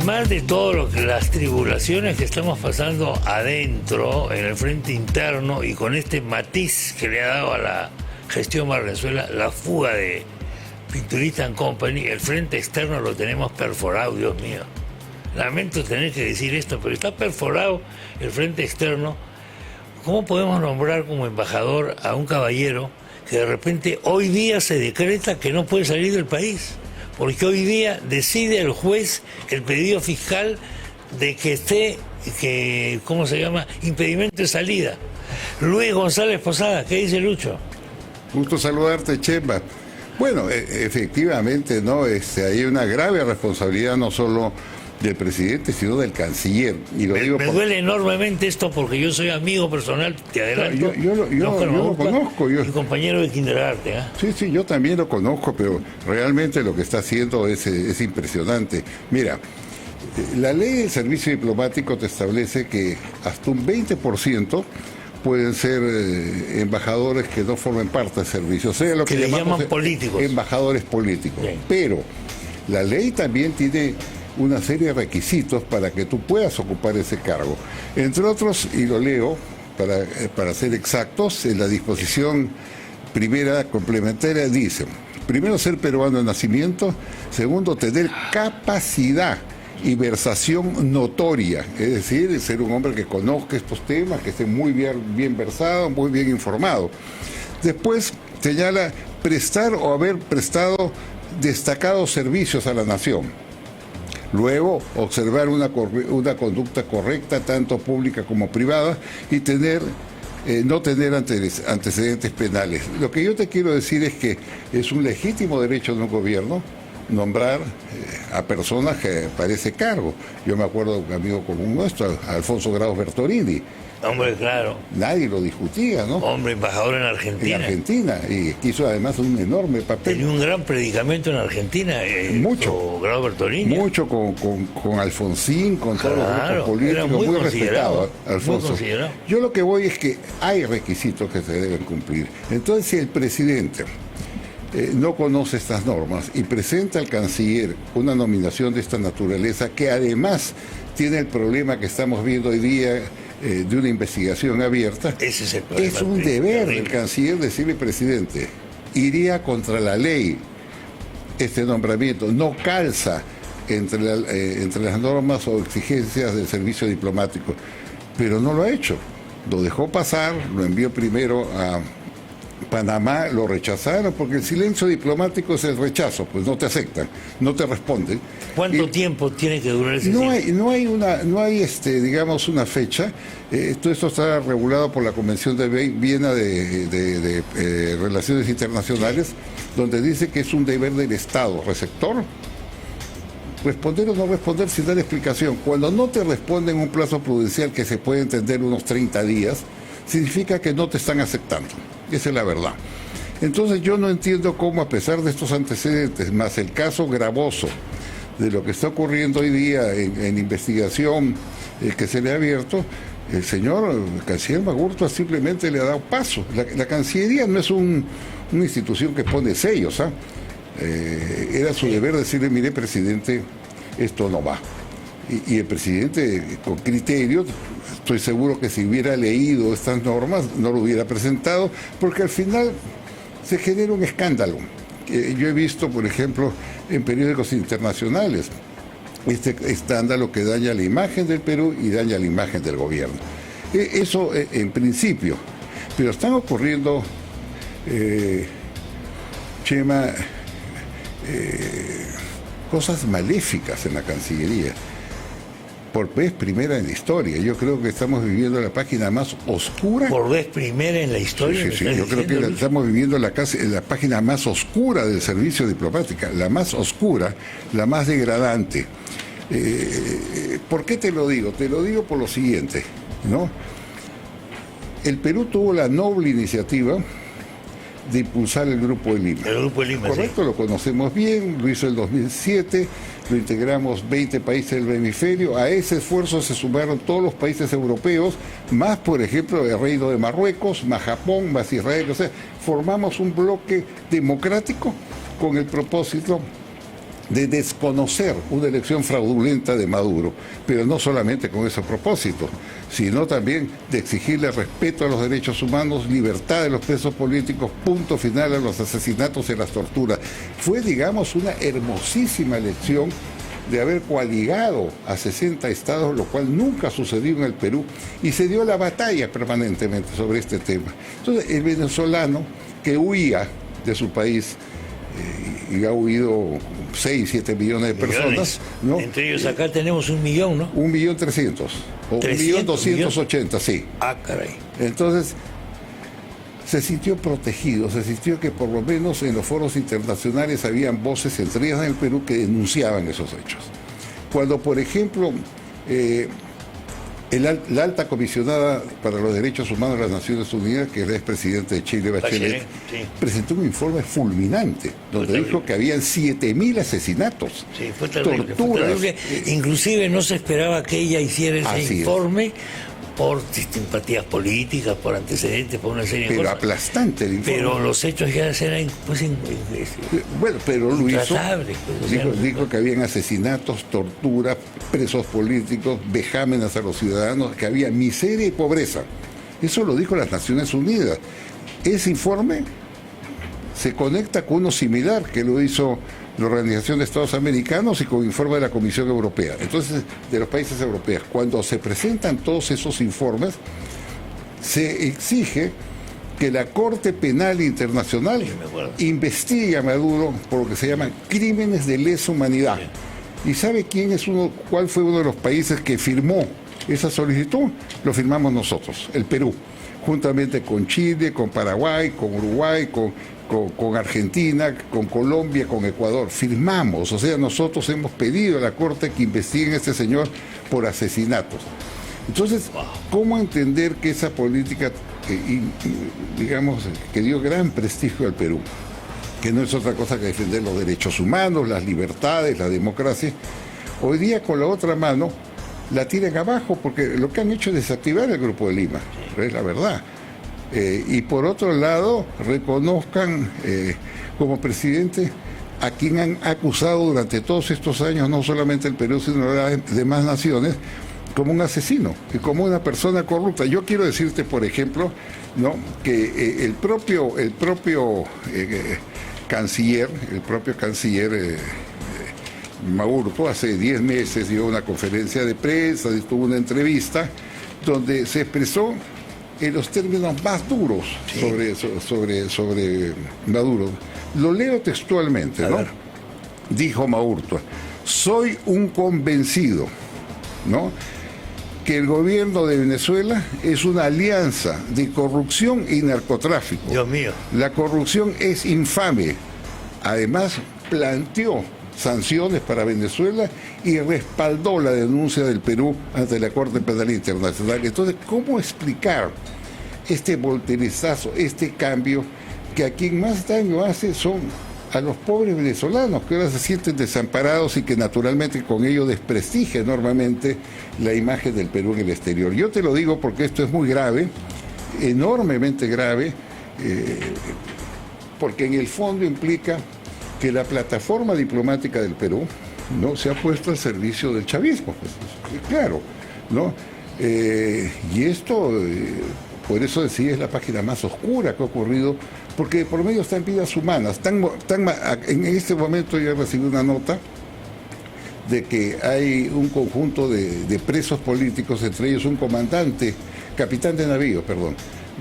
además de todas las tribulaciones que estamos pasando adentro, en el frente interno, y con este matiz que le ha dado a la gestión Valenzuela, la fuga de Pinturita and Company, el frente externo lo tenemos perforado, Dios mío. Lamento tener que decir esto, pero está perforado el frente externo. ¿Cómo podemos nombrar como embajador a un caballero que de repente hoy día se decreta que no puede salir del país? Porque hoy día decide el juez el pedido fiscal de que esté, ¿cómo se llama? Impedimento de salida. Luis González Posada, ¿qué dice Lucho? Gusto saludarte, Chema. Bueno, efectivamente, ¿no? Hay una grave responsabilidad no solo del presidente, sino del canciller. Y lo digo me duele enormemente esto porque yo soy amigo personal, te adelanto. Yo lo conozco. Mi compañero de kindergarten. Sí, yo también lo conozco, pero realmente lo que está haciendo es impresionante. Mira, la ley del servicio diplomático te establece que hasta un 20% pueden ser embajadores que no formen parte del servicio, o sea, lo que le llamamos llaman políticos. Embajadores políticos. Bien. Pero la ley también tiene una serie de requisitos para que tú puedas ocupar ese cargo. Entre otros, y lo leo para ser exactos, en la disposición primera complementaria dice: primero, ser peruano de nacimiento; segundo, tener capacidad y versación notoria, es decir, ser un hombre que conozca estos temas, que esté muy bien versado, muy bien informado. Después señala prestar o haber prestado destacados servicios a la nación. Luego, observar una conducta correcta, tanto pública como privada, y no tener antecedentes penales. Lo que yo te quiero decir es que es un legítimo derecho de un gobierno nombrar a personas que para ese cargo. Yo me acuerdo de un amigo común nuestro, Alfonso Graus Bertolini. Hombre, claro. Nadie lo discutía, ¿no? Hombre, embajador en Argentina. En Argentina, y hizo además un enorme papel. Tenía un gran predicamento en Argentina. Mucho. Graus Bertolini. Mucho con Alfonsín, con todos los grupos políticos. Era muy respetado, Alfonso. Muy considerado. Yo lo que voy es que hay requisitos que se deben cumplir. Entonces, si el presidente no conoce estas normas y presenta al canciller una nominación de esta naturaleza, que además tiene el problema que estamos viendo hoy día de una investigación abierta, ese es el problema. Es un deber del canciller decirle: presidente, iría contra la ley este nombramiento, no calza entre las normas o exigencias del servicio diplomático, pero no lo ha hecho. Lo dejó pasar, lo envió primero a Panamá, lo rechazaron, porque el silencio diplomático es el rechazo, pues no te aceptan, no te responden. ¿Cuánto tiempo tiene que durar ese silencio? No hay digamos, una fecha. Todo esto está regulado por la Convención de Viena de Relaciones Internacionales, donde dice que es un deber del Estado receptor responder o no responder sin dar explicación. Cuando no te responden un plazo prudencial que se puede entender unos 30 días, significa que no te están aceptando. Esa es la verdad. Entonces yo no entiendo cómo, a pesar de estos antecedentes, más el caso gravoso de lo que está ocurriendo hoy día en investigación que se le ha abierto, el señor canciller Magurto simplemente le ha dado paso. La Cancillería no es una institución que pone sellos, ¿ah? Era su deber decirle: mire, presidente, esto no va. Y el presidente, con criterio, estoy seguro que si hubiera leído estas normas no lo hubiera presentado, porque al final se genera un escándalo. Yo he visto, por ejemplo, en periódicos internacionales, este escándalo que daña la imagen del Perú y daña la imagen del gobierno. Eso en principio. Pero están ocurriendo, Chema, cosas maléficas en la Cancillería. Por vez primera en la historia. Yo creo que estamos viviendo la página más oscura. ¿Por vez primera en la historia? Sí. Yo creo que estamos viviendo la página más oscura del servicio diplomático, la más oscura, la más degradante. ¿Por qué te lo digo? Te lo digo por lo siguiente, ¿no? El Perú tuvo la noble iniciativa de impulsar el Grupo de Lima. El Grupo de Lima, correcto, sí. Lo conocemos bien, lo hizo en el 2007, lo integramos 20 países del hemisferio. A ese esfuerzo se sumaron todos los países europeos, más, por ejemplo, el Reino de Marruecos, más Japón, más Israel. O sea, formamos un bloque democrático con el propósito de desconocer una elección fraudulenta de Maduro, pero no solamente con ese propósito, sino también de exigirle respeto a los derechos humanos, libertad de los presos políticos, punto final a los asesinatos y las torturas. Fue, digamos, una hermosísima elección de haber coaligado a 60 estados, lo cual nunca sucedió en el Perú, y se dio la batalla permanentemente sobre este tema. Entonces, el venezolano que huía de su país, y ha huido 6, 7 millones de personas, ¿no? Entre ellos acá tenemos 1 millón, ¿no? 1.300.000, o 1.280.000, sí. Ah, caray. Entonces, se sintió protegido, se sintió que por lo menos en los foros internacionales habían voces, entre ellas en el Perú, que denunciaban esos hechos. Cuando, por ejemplo, la alta comisionada para los derechos humanos de las Naciones Unidas, que era expresidente de Chile, Bachelet, sí, presentó un informe fulminante, donde dijo que habían 7.000 asesinatos, sí, fue terrible, torturas. Fue terrible. Inclusive no se esperaba que ella hiciera ese informe por simpatías políticas, por antecedentes, por una serie de cosas. Pero aplastante el informe. Pero los hechos ya eran bueno, pero lo hizo. Pues, dijo que habían asesinatos, torturas, presos políticos, vejámenes a los ciudadanos, que había miseria y pobreza. Eso lo dijo las Naciones Unidas. Ese informe se conecta con uno similar que lo hizo la Organización de Estados Americanos y con informe de la Comisión Europea. Entonces, de los países europeos, cuando se presentan todos esos informes, se exige que la Corte Penal Internacional investigue a Maduro por lo que se llaman crímenes de lesa humanidad. ¿Y sabe cuál fue uno de los países que firmó esa solicitud? Lo firmamos nosotros, el Perú, juntamente con Chile, con Paraguay, con Uruguay, con Argentina, con Colombia, con Ecuador. Firmamos, o sea, nosotros hemos pedido a la Corte que investiguen a este señor por asesinatos. Entonces, ¿cómo entender que esa política, digamos, que dio gran prestigio al Perú, que no es otra cosa que defender los derechos humanos, las libertades, la democracia, hoy día con la otra mano la tiran abajo, porque lo que han hecho es desactivar el Grupo de Lima, es la verdad. Y por otro lado, reconozcan como presidente a quien han acusado durante todos estos años, no solamente el Perú, sino las demás naciones, como un asesino y como una persona corrupta. Yo quiero decirte, por ejemplo, ¿no?, que el propio canciller Maurto, hace 10 meses dio una conferencia de prensa, tuvo una entrevista donde se expresó en los términos más duros sobre Maduro. Lo leo textualmente, ¿no? Dijo Maurto: soy un convencido, ¿no?, que el gobierno de Venezuela es una alianza de corrupción y narcotráfico. Dios mío. La corrupción es infame. Además, planteó sanciones para Venezuela y respaldó la denuncia del Perú ante la Corte Penal Internacional. Entonces, ¿cómo explicar este volterezazo, este cambio, que a quien más daño hace son a los pobres venezolanos, que ahora se sienten desamparados y que naturalmente con ello desprestigia enormemente la imagen del Perú en el exterior? Yo te lo digo porque esto es muy grave, enormemente grave, porque en el fondo implica que la plataforma diplomática del Perú no se ha puesto al servicio del chavismo, pues, claro, ¿no? Y esto, por eso decía, es la página más oscura que ha ocurrido, porque por medio están vidas humanas. En este momento yo recibí una nota de que hay un conjunto de presos políticos, entre ellos un capitán de navío,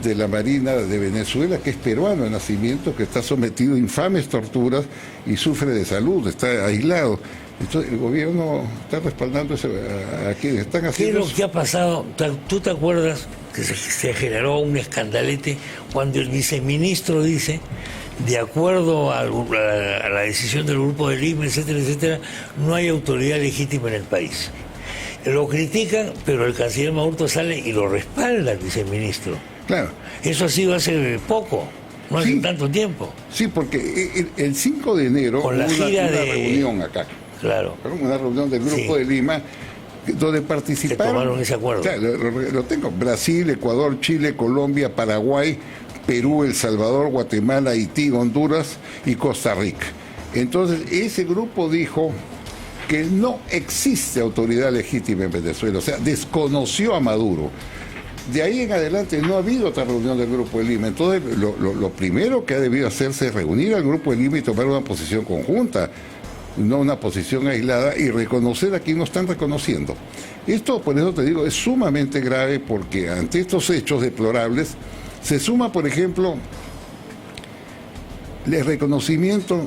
de la Marina de Venezuela, que es peruano de nacimiento, que está sometido a infames torturas y sufre de salud, está aislado. Entonces el gobierno está respaldando a quienes están haciendo. ¿Qué es lo que ha pasado? ¿Tú te acuerdas que se generó un escandalete cuando el viceministro dice, de acuerdo a la decisión del Grupo de Lima, etcétera, etcétera, no hay autoridad legítima en el país? Lo critican, pero el canciller Maurto sale y lo respalda al viceministro. Claro. Eso ha sido hace poco, no hace tanto tiempo. Sí, porque el 5 de enero con la gira una de reunión acá. Claro. Una reunión del Grupo de Lima, donde participaron. Que tomaron ese acuerdo. Claro, lo tengo. Brasil, Ecuador, Chile, Colombia, Paraguay, Perú, El Salvador, Guatemala, Haití, Honduras y Costa Rica. Entonces, ese grupo dijo que no existe autoridad legítima en Venezuela, o sea, desconoció a Maduro. De ahí en adelante no ha habido otra reunión del Grupo de Lima. Entonces, lo primero que ha debido hacerse es reunir al Grupo de Lima y tomar una posición conjunta, no una posición aislada, y reconocer a quien no están reconociendo. Esto, por eso te digo, es sumamente grave, porque ante estos hechos deplorables se suma, por ejemplo, el reconocimiento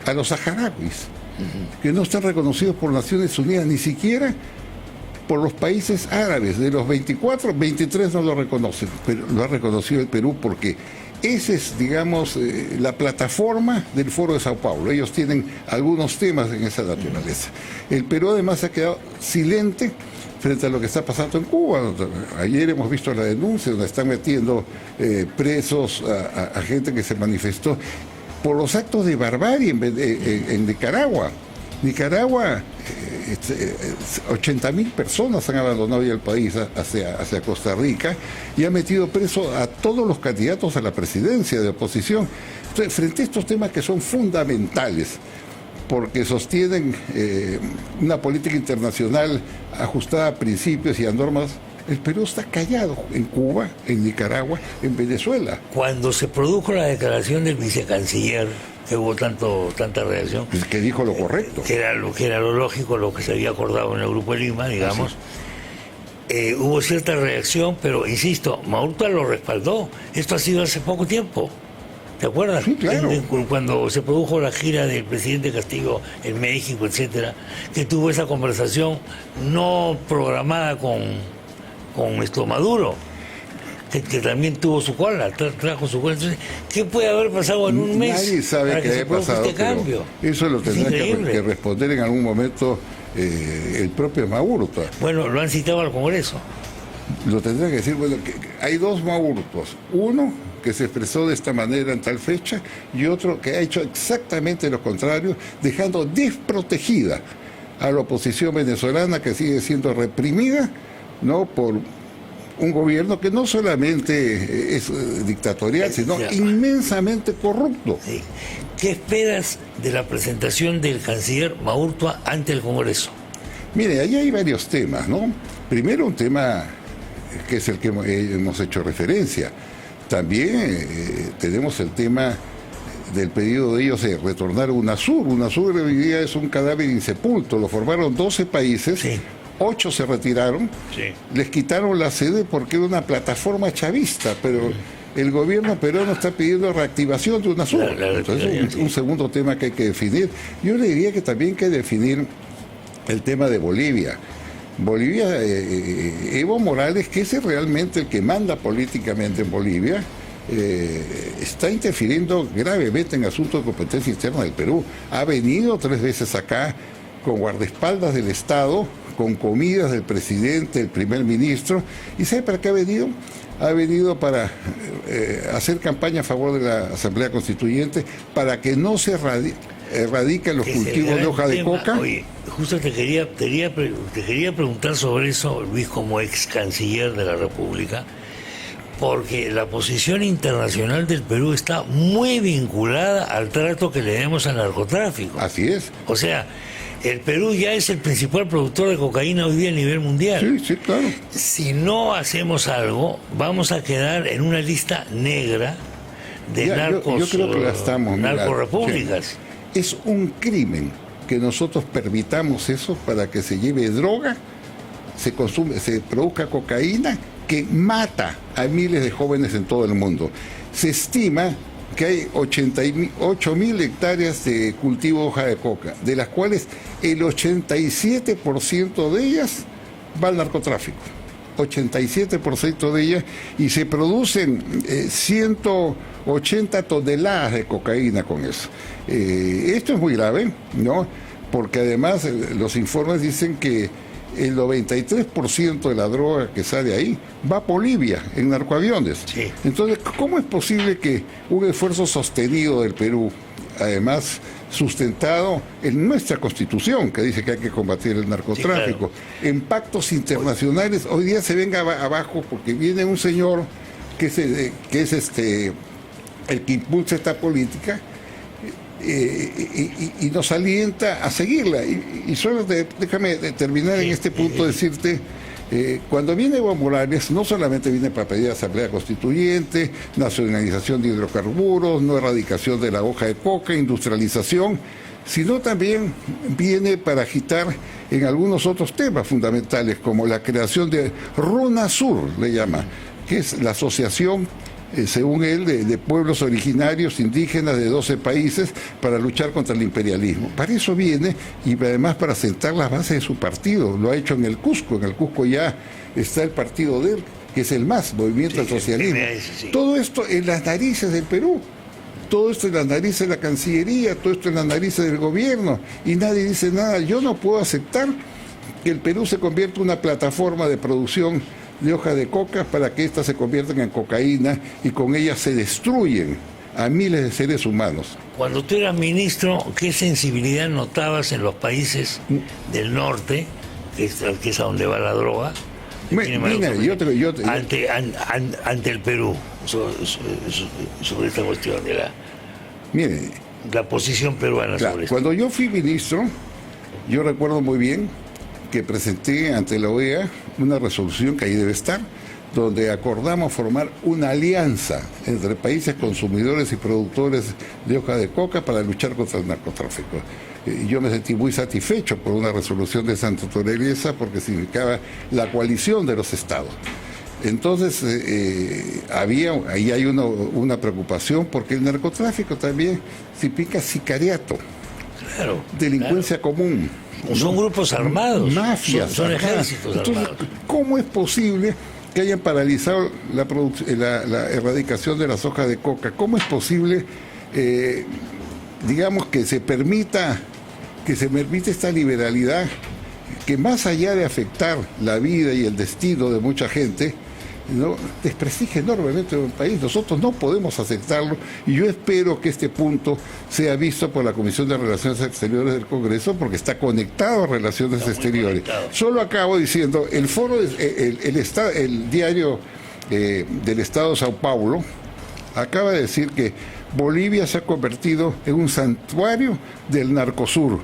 a los saharauis, que no están reconocidos por Naciones Unidas, ni siquiera por los países árabes. De los 24, 23 no lo reconocen, pero lo ha reconocido el Perú, porque esa es, digamos, la plataforma del Foro de Sao Paulo. Ellos tienen algunos temas en esa naturaleza. El Perú además se ha quedado silente frente a lo que está pasando en Cuba. Ayer hemos visto la denuncia donde están metiendo presos a gente que se manifestó por los actos de barbarie en Nicaragua. Nicaragua, 80.000 personas han abandonado ya el país hacia Costa Rica y ha metido preso a todos los candidatos a la presidencia de oposición. Entonces, frente a estos temas que son fundamentales, porque sostienen una política internacional ajustada a principios y a normas, el Perú está callado en Cuba, en Nicaragua, en Venezuela. Cuando se produjo la declaración del vicecanciller, que hubo tanta reacción, que dijo lo correcto, que era lo lógico, lo que se había acordado en el Grupo de Lima, digamos. Hubo cierta reacción, pero insisto, Maurtua lo respaldó. Esto ha sido hace poco tiempo, ¿te acuerdas? Sí, claro. Cuando se produjo la gira del presidente Castillo en México, etcétera, que tuvo esa conversación no programada con Maduro, que también tuvo su cola, trajo su cola. Entonces, ¿qué puede haber pasado en un mes? Nadie sabe para qué que se haya produzca pasado, este cambio? Eso lo tendrá que responder en algún momento el propio Maurtua. Bueno, lo han citado al Congreso. Lo tendrá que decir. Bueno, que hay dos Maurtuas. Uno que se expresó de esta manera en tal fecha y otro que ha hecho exactamente lo contrario, dejando desprotegida a la oposición venezolana, que sigue siendo reprimida, ¿no?, por un gobierno que no solamente es dictatorial, sino inmensamente corrupto. Sí. ¿Qué esperas de la presentación del canciller Maurtua ante el Congreso? Mire, ahí hay varios temas, ¿no? Primero, un tema que es el que hemos hecho referencia. También tenemos el tema del pedido de ellos de retornar a UNASUR. UNASUR hoy día es un cadáver insepulto. Lo formaron 12 países. Sí. 8 se retiraron, sí. Les quitaron la sede porque era una plataforma chavista, pero el gobierno peruano está pidiendo reactivación de UNASUR. Entonces, un segundo tema que hay que definir. Yo le diría que también hay que definir el tema de Bolivia. Bolivia, Evo Morales, que es realmente el que manda políticamente en Bolivia, está interfiriendo gravemente en asuntos de competencia interna del Perú. Ha venido 3 veces acá con guardaespaldas del Estado, con comidas del presidente, del primer ministro. ¿Y sabe para qué ha venido? Ha venido para hacer campaña a favor de la Asamblea Constituyente, para que no se erradiquen los cultivos de hoja de coca. Oye, justo te quería preguntar sobre eso, Luis, como ex canciller de la República, porque la posición internacional del Perú está muy vinculada al trato que le demos al narcotráfico. Así es. O sea, el Perú ya es el principal productor de cocaína hoy día a nivel mundial. Sí, sí, claro. Si no hacemos algo, vamos a quedar en una lista negra de narcos, yo creo que la estamos, narcorepúblicas. Sí. Es un crimen que nosotros permitamos eso para que se lleve droga, se produzca cocaína que mata a miles de jóvenes en todo el mundo. Se estima que hay 88.000 hectáreas de cultivo de hoja de coca, de las cuales el 87% de ellas va al narcotráfico. 87% de ellas, y se producen 180 toneladas de cocaína con eso. Esto es muy grave, ¿no? Porque además los informes dicen que el 93% de la droga que sale ahí va a Bolivia, en narcoaviones. Sí. Entonces, ¿cómo es posible que un esfuerzo sostenido del Perú, además sustentado en nuestra Constitución, que dice que hay que combatir el narcotráfico, sí, claro, en pactos internacionales, hoy día se venga abajo porque viene un señor que es el que impulsa esta política, y nos alienta a seguirla. Y solo déjame terminar en este punto, decirte, cuando viene Evo Morales, no solamente viene para pedir asamblea constituyente, nacionalización de hidrocarburos, no erradicación de la hoja de coca, industrialización, sino también viene para agitar en algunos otros temas fundamentales, como la creación de RUNASUR, le llama, que es la asociación, según él, de pueblos originarios indígenas de 12 países para luchar contra el imperialismo. Para eso viene, y además para sentar las bases de su partido. Lo ha hecho en el Cusco. En el Cusco ya está el partido de él, que es el MAS, Movimiento al Socialismo. Todo esto en las narices del Perú. Todo esto en las narices de la Cancillería, todo esto en las narices del gobierno, y nadie dice nada. Yo no puedo aceptar que el Perú se convierta en una plataforma de producción de hoja de coca para que éstas se conviertan en cocaína y con ellas se destruyen a miles de seres humanos. Cuando tú eras ministro, ¿qué sensibilidad notabas en los países del norte, que es a donde va la droga? Ante el Perú, sobre esta cuestión de la posición peruana, claro, sobre esto? Cuando yo fui ministro, yo recuerdo muy bien que presenté ante la OEA una resolución que ahí debe estar, donde acordamos formar una alianza entre países consumidores y productores de hoja de coca para luchar contra el narcotráfico. Yo me sentí muy satisfecho por una resolución de esa naturaleza porque significaba la coalición de los estados. Entonces, ahí hay una preocupación porque el narcotráfico también significa sicariato, claro, delincuencia común. Son grupos armados, mafias, son ejércitos armados. ¿Cómo es posible que hayan paralizado la erradicación de las hojas de coca? ¿Cómo es posible, digamos, que se permite esta liberalidad que, más allá de afectar la vida y el destino de mucha gente, ¿no?, desprestigia enormemente a un país? Nosotros no podemos aceptarlo, y yo espero que este punto sea visto por la Comisión de Relaciones Exteriores del Congreso, porque está conectado a Relaciones Exteriores. Solo acabo diciendo, el foro, el diario del Estado de Sao Paulo acaba de decir que Bolivia se ha convertido en un santuario del Narcosur.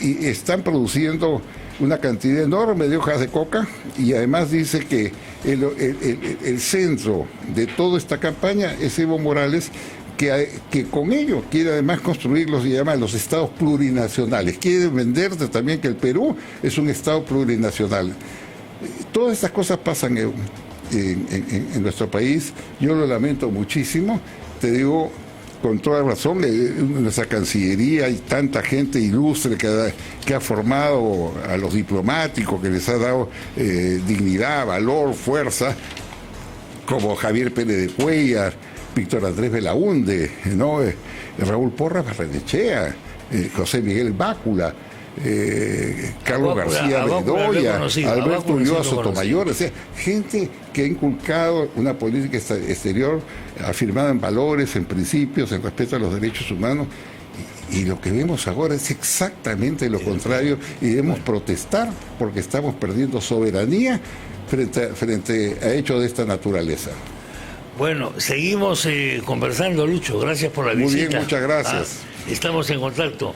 Y están produciendo una cantidad enorme de hojas de coca, y además dice que el centro de toda esta campaña es Evo Morales, que con ello quiere además construir los estados plurinacionales. Quiere venderte también que el Perú es un estado plurinacional. Todas estas cosas pasan en nuestro país. Yo lo lamento muchísimo. Te digo con toda razón, en nuestra Cancillería hay tanta gente ilustre que ha formado a los diplomáticos, que les ha dado dignidad, valor, fuerza, como Javier Pérez de Cuellar, Víctor Andrés Belaúnde, ¿no? Raúl Porras Barrenechea, José Miguel Bácula, Carlos García Bedoya, Alberto Ulloa Sotomayor, o sea, gente que ha inculcado una política exterior afirmada en valores, en principios, en respeto a los derechos humanos, y lo que vemos ahora es exactamente lo contrario, y debemos protestar porque estamos perdiendo soberanía frente a hechos de esta naturaleza. Bueno, seguimos conversando, Lucho. Gracias por la visita. Muy bien, muchas gracias. Estamos en contacto.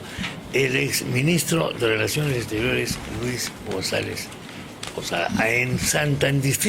El exministro de Relaciones Exteriores, Luis González, en Distrito